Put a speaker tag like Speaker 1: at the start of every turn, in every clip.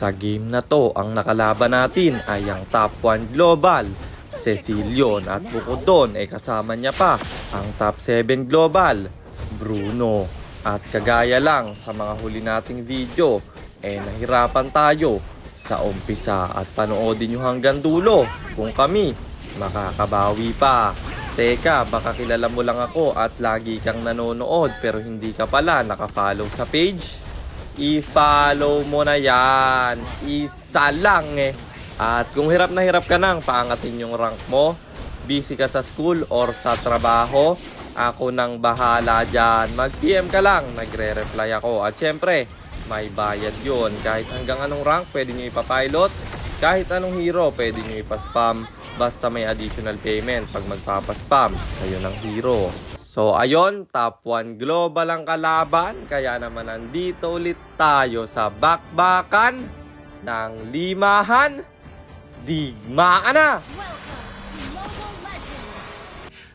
Speaker 1: Sa game na to, ang nakalaban natin ay ang top 1 global, Cecilion, at bukod doon ay kasama niya pa ang top 7 global, Bruno. At kagaya lang sa mga huli nating video, nahirapan tayo sa umpisa at panoodin nyo hanggang dulo kung kami makakabawi pa. Teka, baka kilala mo lang ako at lagi kang nanonood pero hindi ka pala nakafollow sa page? I-follow mo na yan. Isa lang eh. At kung hirap na hirap ka nang paangatin yung rank mo, busy ka sa school or sa trabaho, ako nang bahala dyan. Mag-PM ka lang, nagre-reply ako. At syempre, may bayad yun. Kahit hanggang anong rank, pwede nyo ipapilot. Kahit anong hero, pwede nyo ipaspam. Basta may additional payment pag magpapaspam kayo ng hero. So ayun, top 1 global ang kalaban. Kaya naman nandito ulit tayo sa bakbakan ng limahan. Digmaan na!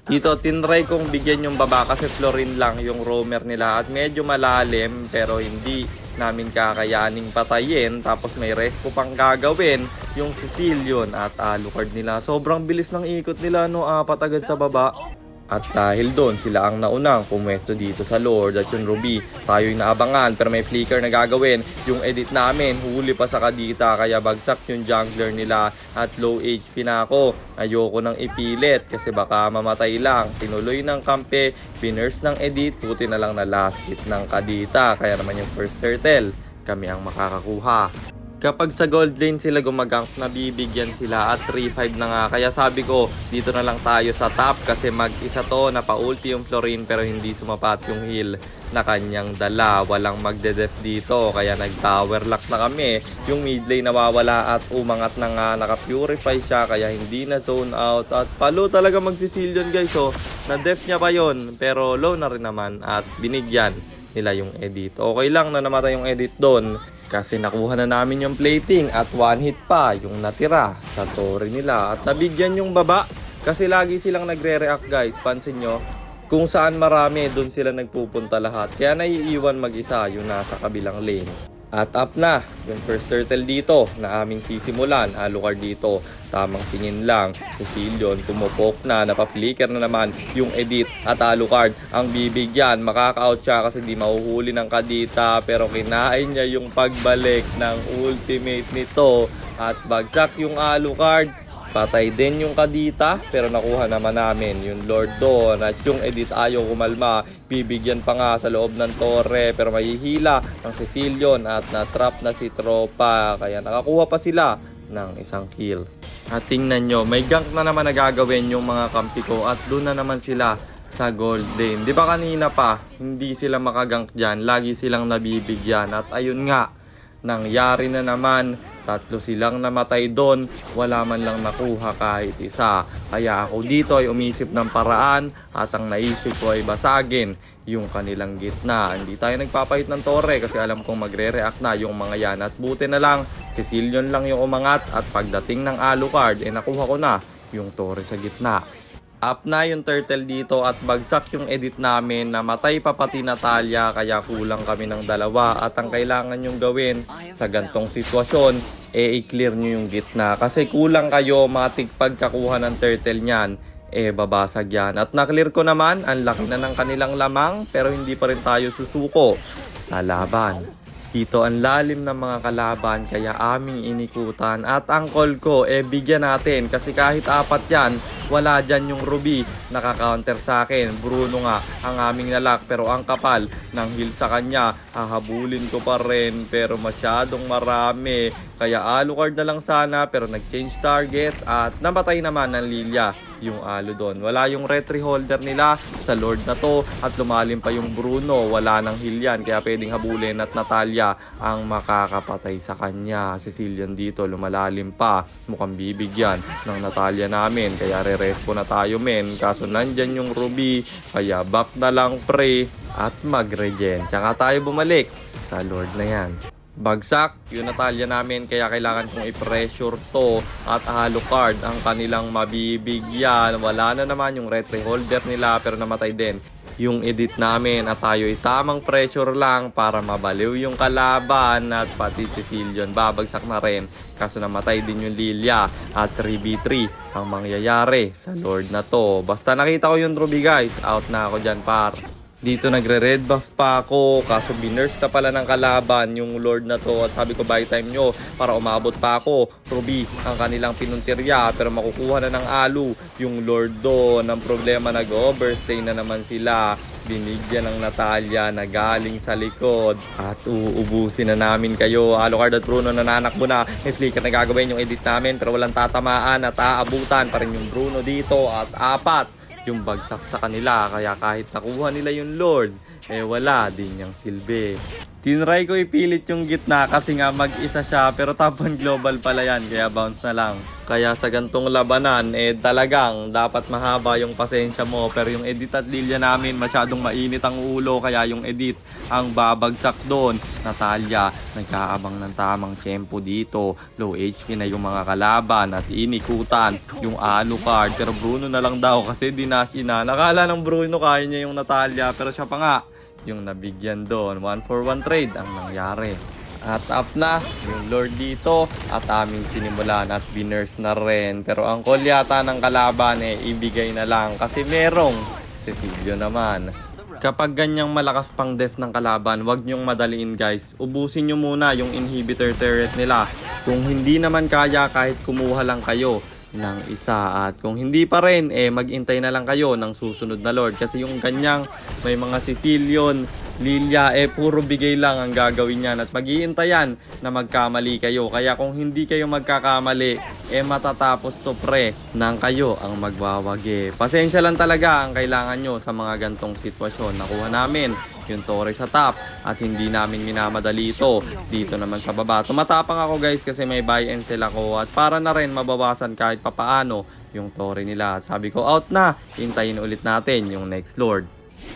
Speaker 1: Dito tinry kong bigyan yung baba kasi Florin lang yung roamer nila at medyo malalim pero hindi namin kakayaning patayin. Tapos may respo pang gagawin yung Cecilion at Alucard nila. Sobrang bilis ng ikot nila, no, apat agad sa baba. At dahil doon sila ang naunang pumwesto dito sa Lord at yung Ruby. Tayo'y naabangan pero may flicker na gagawin. Yung edit namin, huli pa sa kadita kaya bagsak yung jungler nila at low HP na ako. Ayoko nang ipilit kasi baka mamatay lang. Tinuloy ng kampe, pinurse ng edit, puti na lang na last hit ng kadita. Kaya naman yung first turtle, kami ang makakakuha. Kapag sa gold lane sila gumagank, nabibigyan sila at 3-5 na nga. Kaya sabi ko, dito na lang tayo sa top kasi mag-isa to na pa-ulti yung Florin pero hindi sumapat yung heal na kanyang dala. Walang magde-def dito kaya nag-tower lock na kami. Yung mid lane nawawala at umangat na nga, naka-purify siya kaya hindi na zone out. At palo talaga mag-Cecilion guys, so na-def niya pa yon pero low na rin naman at binigyan nila yung edit. Okay lang na namatay yung edit doon kasi nakuha na namin yung plating at one hit pa yung natira sa tore nila at nabigyan yung baba kasi lagi silang nagre-react guys. Pansin nyo, kung saan marami doon sila nagpupunta lahat kaya naiiwan mag-isa yung nasa kabilang lane. At up na yung first turtle dito na aming sisimulan. Alucard dito, tamang tingin lang. Cecilion, tumupok na, napaflicker na naman yung edit. At Alucard, ang bibigyan, makaka-out siya kasi di mahuhuli ng kadita. Pero kinain niya yung pagbalik ng ultimate nito. At bagsak yung Alucard. Patay din yung kadita pero nakuha naman namin yung Lord doon at yung edit ayaw kumalma. Bibigyan pa nga sa loob ng torre pero mahihila ng Cecilion at na-trap na si tropa kaya nakakuha pa sila ng isang kill. At tingnan nyo, may gank na naman nagagawin yung mga kampi ko at doon na naman sila sa gold lane. Di ba kanina pa hindi sila makagank dyan, lagi silang nabibigyan at ayun nga, nangyari na naman. Tatlo silang namatay doon, wala man lang nakuha kahit isa. Kaya ako dito ay umisip ng paraan at ang naisip ko ay basagin yung kanilang gitna. Hindi tayo nagpapahit ng torre kasi alam kong magre-react na yung mga yan. At buti na lang, Cecilion lang yung umangat at pagdating ng Alucard, nakuha ko na yung torre sa gitna. Up na yung turtle dito at bagsak yung edit namin, namatay pa pati Natalia kaya kulang kami ng dalawa at ang kailangan yung gawin sa gantong sitwasyon i-clear nyo yung gitna kasi kulang kayo, matik pagkakuha ng turtle nyan babasag yan. At na-clear ko naman, ang laki na ng kanilang lamang pero hindi pa rin tayo susuko sa laban. Dito ang lalim ng mga kalaban kaya aming inikutan at ang call ko bigyan natin kasi kahit apat yan, wala dyan yung Ruby nakaka-counter sa akin. Bruno nga ang aming nalak pero ang kapal ng heal sa kanya, hahabulin ko pa rin pero masyadong marami. Kaya Alucard na lang sana pero nag-change target at namatay naman ng Lilia yung Alu doon. Wala yung retry holder nila sa Lord na to at lumalim pa yung Bruno. Wala nang heal yan kaya pwedeng habulin at Natalia ang makakapatay sa kanya. Cecilion dito lumalalim pa. Mukhang bibigyan ng Natalia namin kaya re-respo na tayo men. Kaso nandyan yung Ruby kaya back na lang pre at mag-regen. Tsaka tayo bumalik sa Lord na yan. Bagsak yung Natalia namin kaya kailangan kong i-pressure to at Alucard ang kanilang mabibigyan. Wala na naman yung retry holder nila pero namatay din yung edit namin at tayo ay tamang pressure lang para mabaliw yung kalaban at pati si Cecilion babagsak na rin. Kaso namatay din yung Lilia at 3v3 ang mangyayari sa Lord na to. Basta nakita ko yung Ruby guys, out na ako dyan par. Dito nagre-red buff pa ako kaso binurst na pala ng kalaban yung Lord na to at sabi ko buy time nyo para umabot pa ako. Ruby ang kanilang pinuntirya pero makukuha na ng alo yung Lord doon. Ang problema nag-overstay na naman sila. Binigyan ng Natalia na galing sa likod at uubusin na namin kayo. Alucard at Bruno nananakbo na. May flicker na gagawin yung edit namin pero walang tatamaan at aabutan pa rin yung Bruno dito at apat yung bagsak sa kanila kaya kahit nakuha nila yung Lord wala din yung silbi. Tinry ko ipilit yung gitna kasi nga mag-isa siya pero top 1 global pala yan kaya bounce na lang. Kaya sa gantong labanan talagang dapat mahaba yung pasensya mo pero yung edit at Lilia namin masyadong mainit ang ulo kaya yung edit ang babagsak doon. Natalia nagkaabang ng tamang tempo dito. Low HP na yung mga kalaban at inikutan yung Alucard pero Bruno na lang daw kasi dinash ina. Nakala ng Bruno kaya niya yung Natalia pero siya pa nga yung nabigyan doon. 1-for-1 trade ang nangyari. At up na yung Lord dito at aming sinimulan at binurse na rin. Pero ang call yata ng kalaban ibigay na lang kasi merong Cecilio naman. Kapag ganyang malakas pang def ng kalaban, wag nyong madaliin guys. Ubusin nyo muna yung inhibitor turret nila. Kung hindi naman kaya kahit kumuha lang kayo ng isa at kung hindi pa rin mag-intay na lang kayo ng susunod na Lord kasi yung ganyang may mga Cecilion, Lilia puro bigay lang ang gagawin niyan at mag-iintayan na magkamali kayo kaya kung hindi kayo magkakamali matatapos to pre nang kayo ang magwawagi. Pasensya lang talaga ang kailangan nyo sa mga gantong sitwasyon. Nakuha namin yung Torre sa top at hindi namin minamadali ito dito naman sa baba. Tumatapang ako guys kasi may buy and sell ako at para na rin mabawasan kahit papaano yung Torre nila. At sabi ko out na, hintayin ulit natin yung next Lord.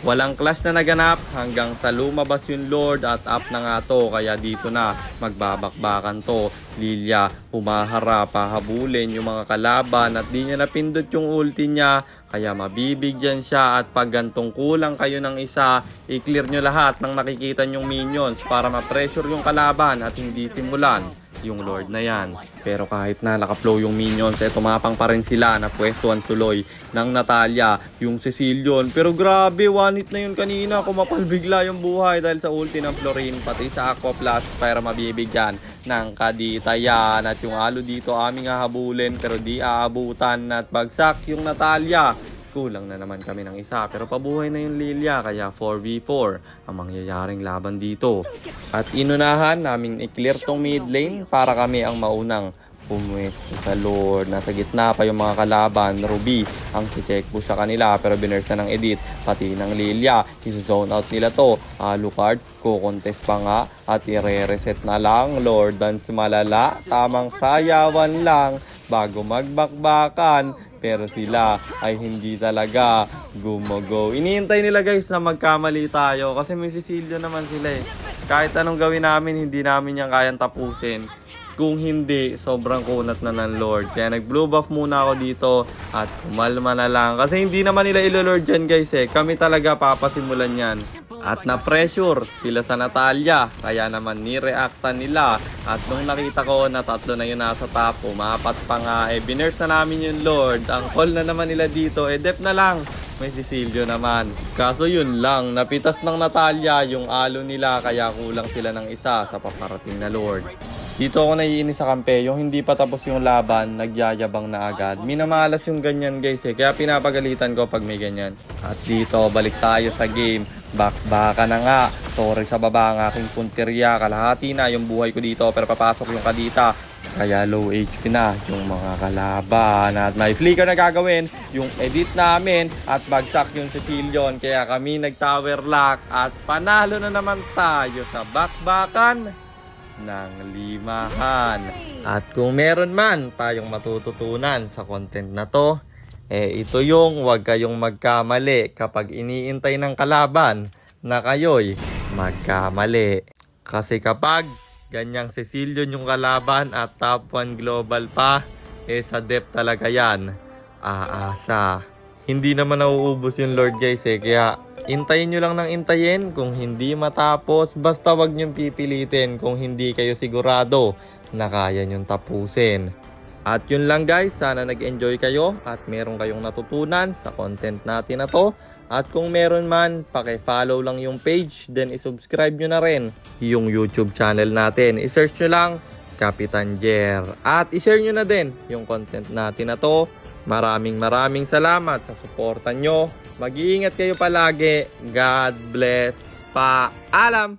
Speaker 1: Walang clash na naganap hanggang sa lumabas yung Lord at up na nga to kaya dito na magbabakbakan to. Lilia humaharap pahabulin yung mga kalaban at di niya napindot yung ulti niya kaya mabibigyan siya at pag gantong kulang kayo ng isa i-clear nyo lahat ng nakikita nyong minions para ma-pressure yung kalaban at hindi simulan yung Lord na yan. Pero kahit na nakaplow yung minions tumapang pa rin sila na pwestuhan tuloy ng Natalia yung Cecilion. Pero grabe, one hit na yun kanina. Kumapal bigla yung buhay dahil sa ulti ng Florin pati sa Aqua Plus para mabibigyan ng kaditayan. At yung alo dito aming hahabulin pero di aabutan at bagsak yung Natalia. Kulang na naman kami ng isa pero pabuhay na yung Lilia kaya 4v4 ang mangyayaring laban dito. At inunahan namin i-clear tong mid lane para kami ang maunang pumwesto sa Lord. Nasa gitna pa yung mga kalaban. Ruby ang check push sa kanila pero binurse na ng edit pati ng Lilia. I-zone out nila to. Alucard ko-contest pa nga at i-reset na lang. Lord dance malala. Tamang sayawan lang bago magbakbakan. Pero sila ay hindi talaga gumago. Iniintay nila guys na magkamali tayo kasi may Cecilio naman sila Kahit anong gawin namin, hindi namin yan kayang tapusin. Kung hindi, sobrang kunat na ng Lord. Kaya nag-blue buff muna ako dito at kumalma na lang. Kasi hindi naman nila ilo-Lord dyan guys Kami talaga papasimulan yan. At na-pressure sila sa Natalia. Kaya naman ni-reactan nila. At nung nakita ko na tatlo na yun nasa top, umapat pa nga. Binurse na namin yung Lord. Ang call na naman nila dito, dep na lang. May Cecilio naman. Kaso yun lang, napitas ng Natalia yung alo nila. Kaya kulang sila ng isa sa paparating na Lord. Dito ako naiinis sa kampe, yung hindi pa tapos yung laban, nagyayabang na agad. Minamalas yung ganyan guys kaya pinapagalitan ko pag may ganyan. At dito, balik tayo sa game. Bakbaka na nga. Sorry sa baba ang aking punteriya. Kalahati na yung buhay ko dito pero papasok yung kadita. Kaya low HP na yung mga kalaban. At may flicker na gagawin yung edit namin at bagsak yung Cecilion. Kaya kami nag-tower lock at panalo na naman tayo sa bakbakan ng limahan. At kung meron man tayong matututunan sa content na to, ito yung wag kayong magkamali kapag iniintay ng kalaban na kayo'y magkamali. Kasi kapag ganyang Cecilion yung kalaban at top 1 global pa, sa depth talaga yan. Aasa. Hindi naman nauubos yung Lord guys kaya Intayin nyo lang ng intayin kung hindi matapos. Basta wag nyong pipilitin kung hindi kayo sigurado na kaya nyong tapusin. At yun lang guys, sana nag-enjoy kayo at meron kayong natutunan sa content natin na to. At kung meron man, paki-follow lang yung page, then isubscribe nyo na rin yung YouTube channel natin. I-search nyo lang Kapitan Jer. At i-share nyo na din yung content natin na to. Maraming salamat sa suporta nyo. Mag-iingat kayo palagi. God bless. Paalam!